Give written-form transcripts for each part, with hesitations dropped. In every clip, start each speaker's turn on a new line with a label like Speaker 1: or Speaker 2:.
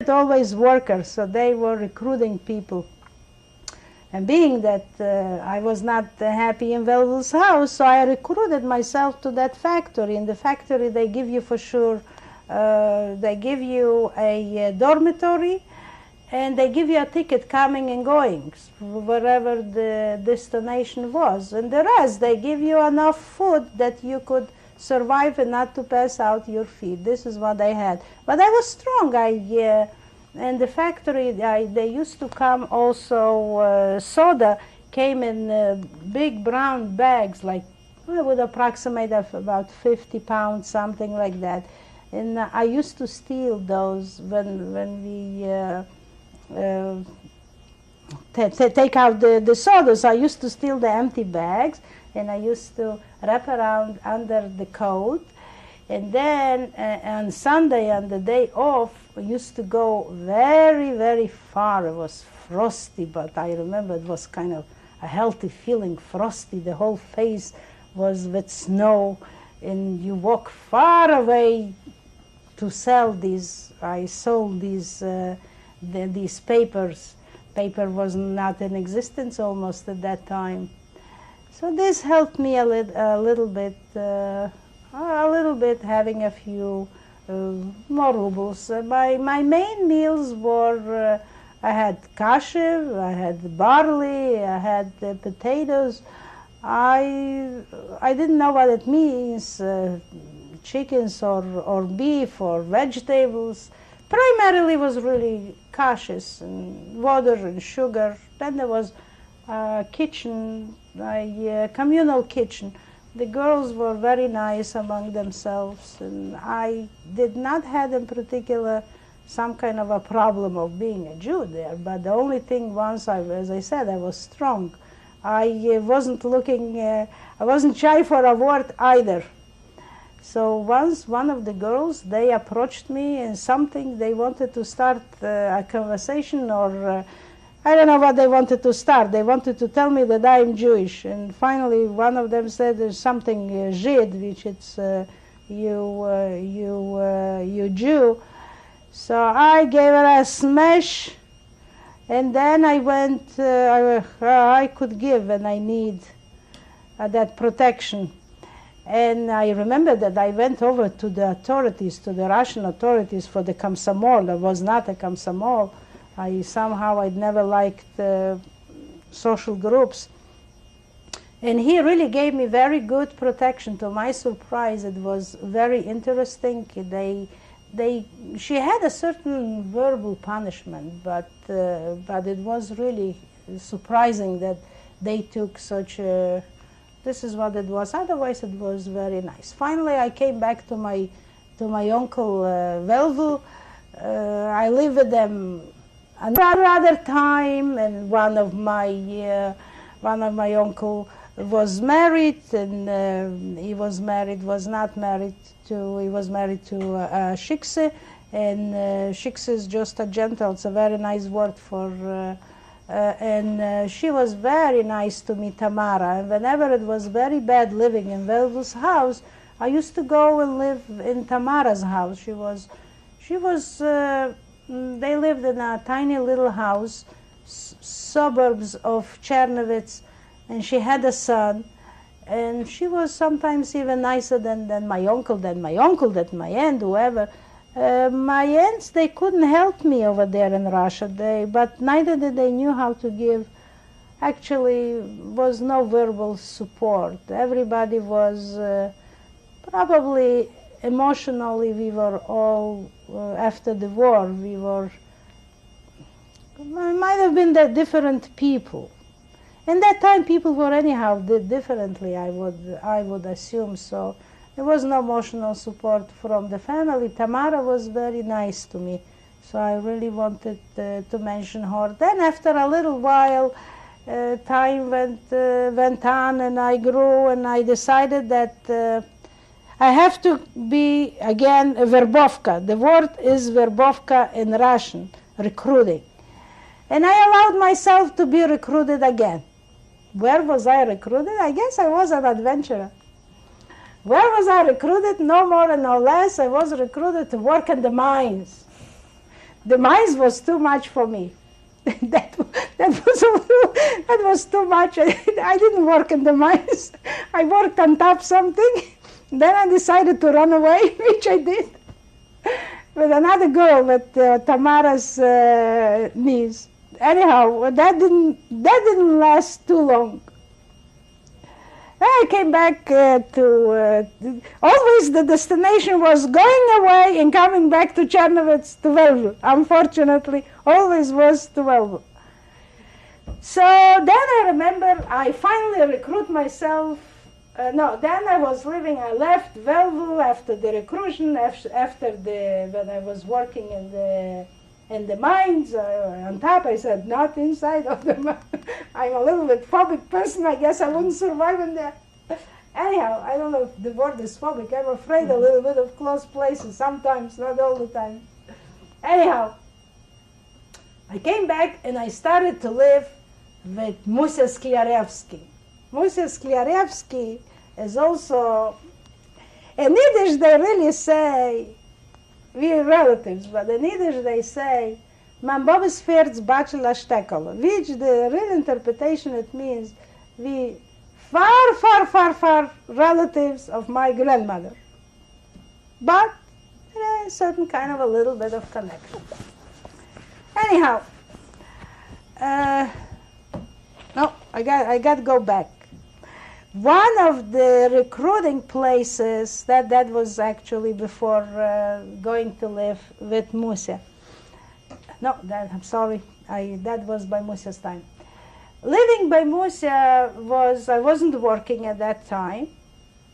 Speaker 1: needed always workers, so they were recruiting people. And being that I was not happy in Velvel's house, so I recruited myself to that factory. In the factory, they give you for sure, they give you a dormitory, and they give you a ticket coming and going, wherever the destination was. And the rest, they give you enough food that you could survive and not to pass out your feet. This is what I had. But I was strong. In the factory, they used to come also, soda came in big brown bags, like I would approximate of about 50 pounds, something like that. And I used to steal those when we take out the sodas. I used to steal the empty bags, and I used to wrap around under the coat. And then on Sunday, on the day off, we used to go very, very far. It was frosty, but I remember it was kind of a healthy feeling, frosty. The whole face was with snow, and you walk far away to sell these. I sold these papers. Paper was not in existence almost at that time. So this helped me a little bit, having a few more rubles. My main meals were, I had kashev, I had barley, I had potatoes. I didn't know what it means, chickens or beef or vegetables. Primarily was really kashes and water and sugar. Then there was a kitchen, a communal kitchen. The girls were very nice among themselves, and I did not have in particular some kind of a problem of being a Jew there. But the only thing once, as I said, I was strong. I wasn't looking, I wasn't shy for a word either. So once one of the girls, they approached me and something, they wanted to start a conversation, or I don't know what they wanted to start. They wanted to tell me that I'm Jewish. And finally one of them said there's something Žid, which it's you Jew. So I gave her a smash, and then I went, I could give and I need that protection. And I remember that I went over to the authorities, to the Russian authorities for the Komsomol. I was not a Komsomol. I'd never liked social groups. And he really gave me very good protection. To my surprise, it was very interesting. She had a certain verbal punishment, but it was really surprising that they took such a... This is what it was. Otherwise, it was very nice. Finally, I came back to my uncle Velvel. I lived with them another time, and one of my uncle was married, and he was married to Shikse, and Shikse is just a gentle. It's a very nice word for. And she was very nice to me, Tamara. And whenever it was very bad living in Velvel's house, I used to go and live in Tamara's house. They lived in a tiny little house, suburbs of Chernivtsi, and she had a son. And she was sometimes even nicer than my uncle, than my aunt, whoever. My aunts, they couldn't help me over there in Russia, but neither did they knew how to give. Actually, was no verbal support. Everybody was probably emotionally, we were all, after the war, might have been the different people. In that time, people were anyhow did differently, I would assume, so. There was no emotional support from the family. Tamara was very nice to me, so I really wanted to mention her. Then after a little while, time went on, and I grew, and I decided that I have to be, again, a verbovka. The word is verbovka in Russian, recruiting. And I allowed myself to be recruited again. Where was I recruited? I guess I was an adventurer. Where was I recruited? No more and no less. I was recruited to work in the mines. The mines was too much for me. That was too much. I didn't work in the mines. I worked on top something. Then I decided to run away, which I did, with another girl, with Tamara's niece. Anyhow, that didn't last too long. Then I came back to, always the destination was going away and coming back to Czernowitz, to Velvo. Unfortunately, always was to Velvo. So then I remember I finally recruit myself. Then I was living, I left Velvo after the recruitment, when I was working in the mines, on top. I said, not inside of the mine. I'm a little bit phobic person. I guess I wouldn't survive in there. Anyhow, I don't know if the word is phobic. I'm afraid a little bit of close places sometimes, not all the time. Anyhow, I came back and I started to live with Musia Skliarevsky. Musia Skliarevsky is also, in Yiddish they really say, we're relatives, but in Yiddish they say, "Man Bob's Pferd's Bachelor Stekel," which the real interpretation it means, we far, far, far, far relatives of my grandmother. But there is certain kind of a little bit of connection. Anyhow, no, I got to go back. One of the recruiting places, that was actually before going to live with Musia. No, I'm sorry, that was by Musia's time. Living by Musia I wasn't working at that time,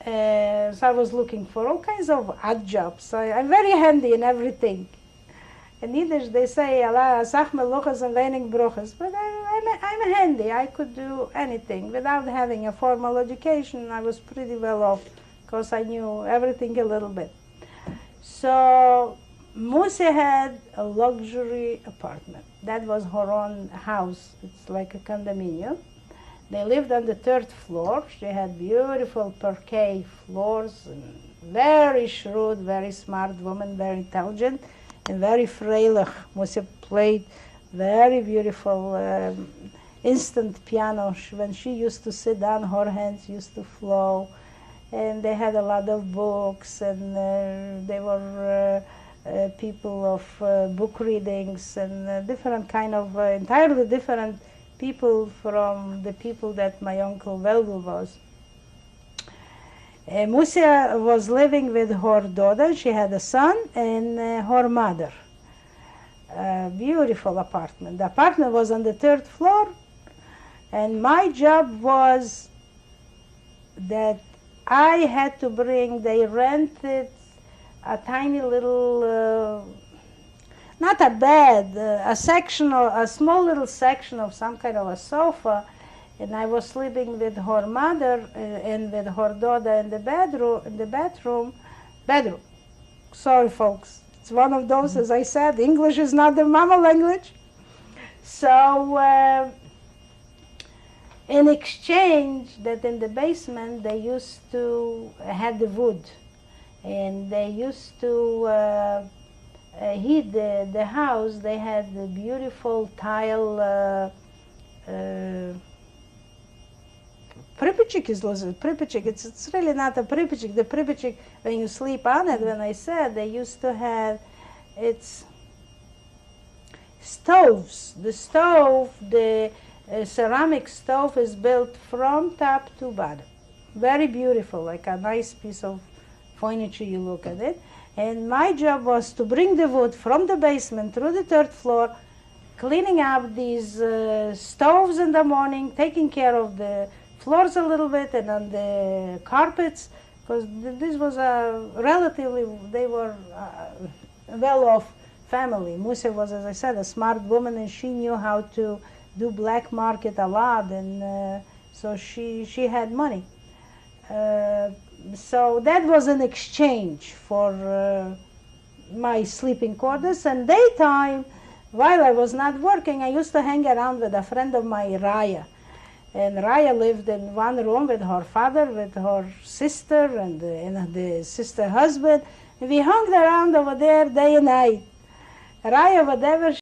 Speaker 1: so I was looking for all kinds of odd jobs. I'm very handy in everything. In Yiddish they say, "Allah sach meluchas and wenig bruches," but I'm handy. I could do anything. Without having a formal education, I was pretty well off, because I knew everything a little bit. So Musia had a luxury apartment. That was her own house. It's like a condominium. They lived on the 3rd floor. She had beautiful parquet floors, and very shrewd, very smart woman, very intelligent, and very freilich. Musia played very beautiful instant piano. When she used to sit down, her hands used to flow, and they had a lot of books, and they were people of book readings, and different kind of, entirely different people from the people that my uncle Velvo was. Musia was living with her daughter. She had a son and her mother. Beautiful apartment. The apartment was on the 3rd floor, and my job was that I had to bring, they rented a tiny little, not a bed, a small little section of some kind of a sofa, and I was sleeping with her mother and with her daughter in the bedroom. Sorry, folks. It's one of those, as I said, English is not the mama language. So in exchange, that in the basement they used to had the wood, and they used to heat the house. They had the beautiful tile. Pripychik is pripychik. It's really not a pripychik. The pripychik, when you sleep on it, when I said they used to have its stoves. The stove, the ceramic stove is built from top to bottom. Very beautiful, like a nice piece of furniture. You look at it. And my job was to bring the wood from the basement through the 3rd floor, cleaning up these stoves in the morning, taking care of the floors a little bit and on the carpets, because this was a relatively, they were a well-off family. Musia was, as I said, a smart woman, and she knew how to do black market a lot, and so she had money. So that was an exchange for my sleeping quarters. And daytime, while I was not working, I used to hang around with a friend of mine, Raya. And Raya lived in one room with her father, with her sister, and the sister husband. And we hung around over there day and night. rye or whatever